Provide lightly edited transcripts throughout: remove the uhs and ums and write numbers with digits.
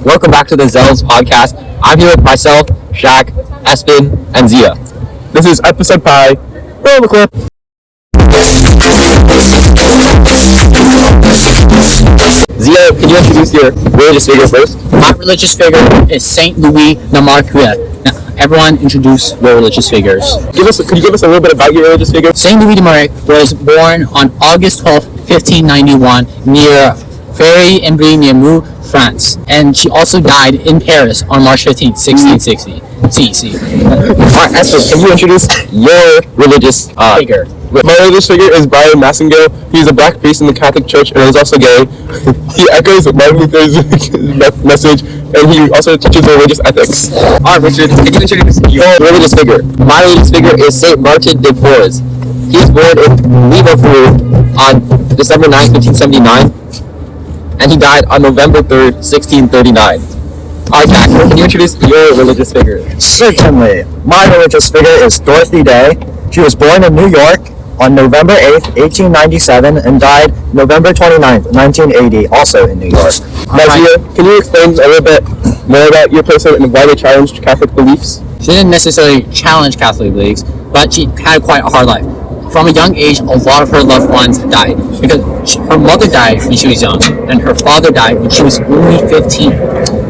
Welcome back to the Zells podcast. I'm here with myself, Shaq, Espen, and Zia. This is episode 5. Roll the clip. Zia, can you introduce your religious figure first? My religious figure is Saint Louis de Marquette. Now, everyone introduce your religious figures. Could you give us a little bit about your religious figure? Saint Louis de Marquette was born on August 12, 1591, near Fary-en-Brie-near France, and she also died in Paris on March 15, 1660. Alright, Espen, can you introduce your religious figure? My religious figure is Brian Massengill. He's a black priest in the Catholic Church and is also gay. He echoes Martin Luther's message, and he also teaches religious ethics. Alright, Richard, can you introduce your religious figure? My religious figure is Saint Martin de Porres. He was born in Liverpool on December 9, 1579, and he died on November 3rd, 1639. Alright, Jack, can you introduce your religious figure? Certainly. My religious figure is Dorothy Day. She was born in New York on November 8th, 1897, and died November 29th, 1980, also in New York. Zia, can you explain a little bit more about your person and why they challenged Catholic beliefs? She didn't necessarily challenge Catholic beliefs, but she had quite a hard life. From a young age, a lot of her loved ones died because her mother died when she was young, and her father died when she was only 15.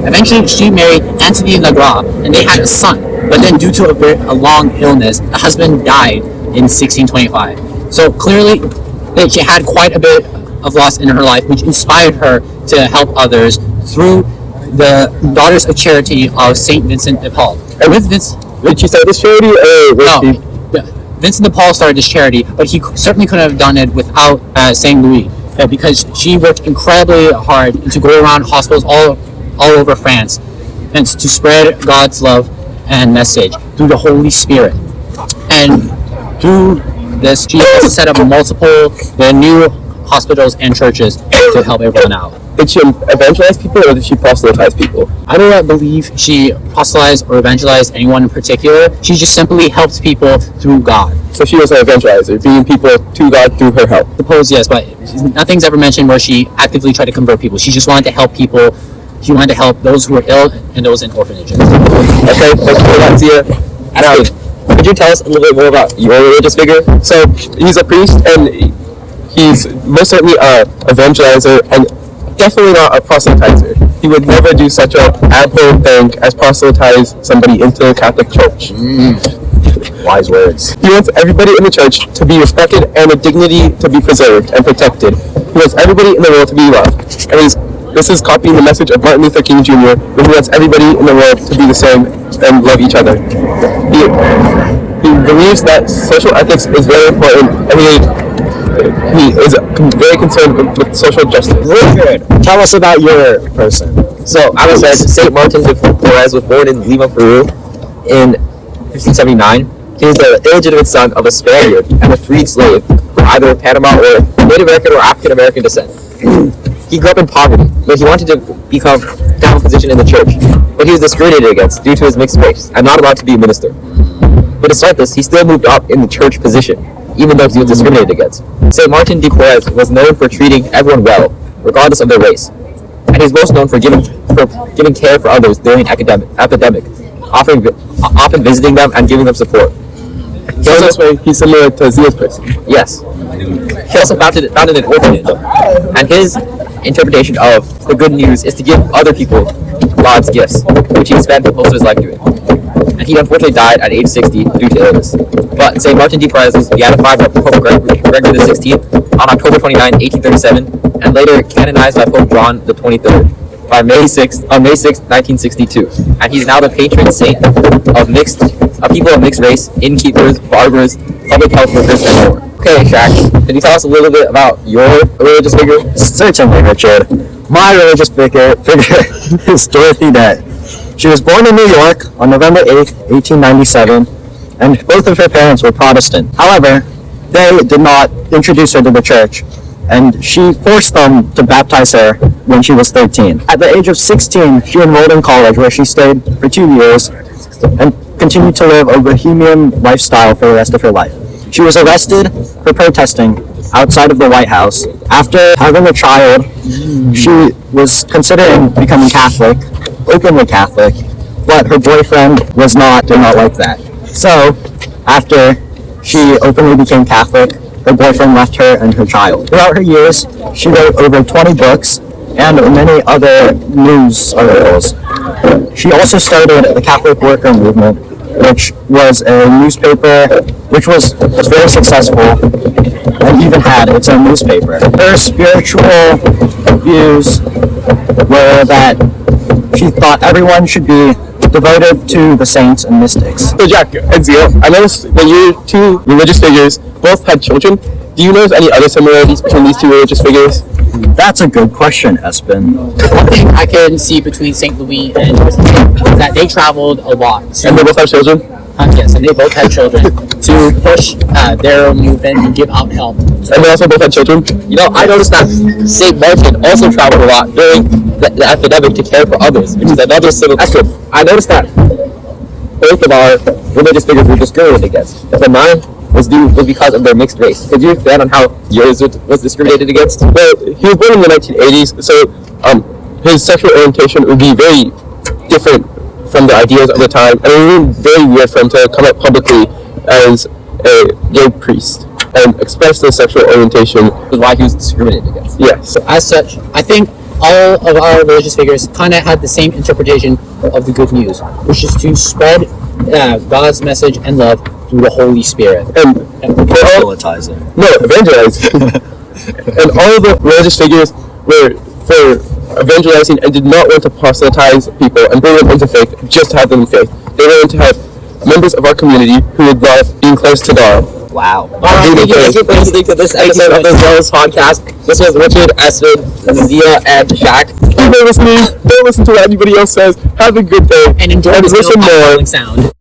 Eventually, she married Anthony Legras, and they had a son. But then, due to a long illness, the husband died in 1625. So clearly, she had quite a bit of loss in her life, which inspired her to help others through the Daughters of Charity of Saint Vincent de Paul. Did she start this charity, or No. Vincent de Paul started this charity, but he certainly couldn't have done it without Saint Louis, because she worked incredibly hard to go around hospitals all over France and to spread God's love and message through the Holy Spirit. And through this, she also set up multiple new hospitals and churches to help everyone out. Did she evangelize people, or did she proselytize people? I do not believe she proselytized or evangelized anyone in particular. She just simply helped people through God. So she was an evangelizer, bringing people to God through her help. I suppose, yes, but nothing's ever mentioned where she actively tried to convert people. She just wanted to help people. She wanted to help those who were ill and those in orphanages. Okay, thank you for that, Zia. Now, could you tell us a little bit more about your religious figure? So he's a priest, and he's most certainly an evangelizer, and definitely not a proselytizer. He would never do such an abhorrent thing as proselytize somebody into the Catholic Church. Wise words. He wants everybody in the church to be respected and the dignity to be preserved and protected. He wants everybody in the world to be loved. And this is copying the message of Martin Luther King Jr., where he wants everybody in the world to be the same and love each other. He believes that social ethics is very important, and he is very concerned with social justice. Richard, tell us about your person. So, I was said, Saint Martin de Porres was born in Lima, Peru in 1579. He was the illegitimate son of a Spaniard and a freed slave from either Panama or Native American or African American descent. He grew up in poverty, but he wanted to become down a position in the church, but he was discriminated against due to his mixed race and not allowed to be a minister. But despite this, he still moved up in the church position, even though he was discriminated against. Saint Martin de Porres was known for treating everyone well, regardless of their race, and he was most known for giving care for others during an epidemic, often visiting them and giving them support. So this way, he's similar to Zia's person. Yes. He also founded an orphanage, and his interpretation of the good news is to give other people God's gifts, which he spent most of his life doing. And he unfortunately died at age 60 due to illness. But St. Martin de Porres was beatified by Pope Gregory XVI on October 29, 1837, and later canonized by Pope John the 23rd on May 6, 1962. And he's now the patron saint of people of mixed race, innkeepers, barbers, public health workers, and more. Okay, Shaq, can you tell us a little bit about your religious figure? Certainly, Richard. My religious figure is Dorothy Day. She was born in New York on November 8th, 1897, and both of her parents were Protestant. However, they did not introduce her to the church, and she forced them to baptize her when she was 13. At the age of 16, she enrolled in college, where she stayed for 2 years and continued to live a bohemian lifestyle for the rest of her life. She was arrested for protesting outside of the White House. After having a child, she was considering becoming Catholic, openly Catholic, but her boyfriend did not like that. So, after she openly became Catholic, her boyfriend left her and her child. Throughout her years, she wrote over 20 books and many other news articles. She also started the Catholic Worker Movement, which was a newspaper which was very successful and even had its own newspaper. Her spiritual views were that she thought everyone should be devoted to the saints and mystics. So Jack and Zio, I noticed that your two religious figures both had children. Do you notice any other similarities between these two religious figures? That's a good question, Espen. One thing I can see between St. Louis and Joseph is that they traveled a lot. And they both have children? Yes, and they both had children to push their movement and give out help. And they also both had children? You know, I noticed that St. Martin also traveled a lot during the epidemic to care for others, which is another similar. I noticed that both of our religious figures were discriminated against. But mine was because of their mixed race. Could you expand on how yours was discriminated against? Well, he was born in the 1980s, so his sexual orientation would be very different from the ideas of the time, and it would be very weird for him to come out publicly as a gay priest and express their sexual orientation. Which is why he was discriminated against. Yes. So as such, I think all of our religious figures kind of had the same interpretation of the good news, which is to spread God's message and love through the Holy Spirit. And Proselytizing. no, evangelizing. And all of the religious figures were for evangelizing and did not want to proselytize people and bring them into faith just to have them in faith. They wanted to have members of our community who would love being close to God. Wow. Thank you for listening to this episode of the Zealous Podcast. This was Richard, Espen, Zia, and Shaq. Keep on listening. Don't listen to what anybody else says. Have a good day. And enjoy this listen little more. sound.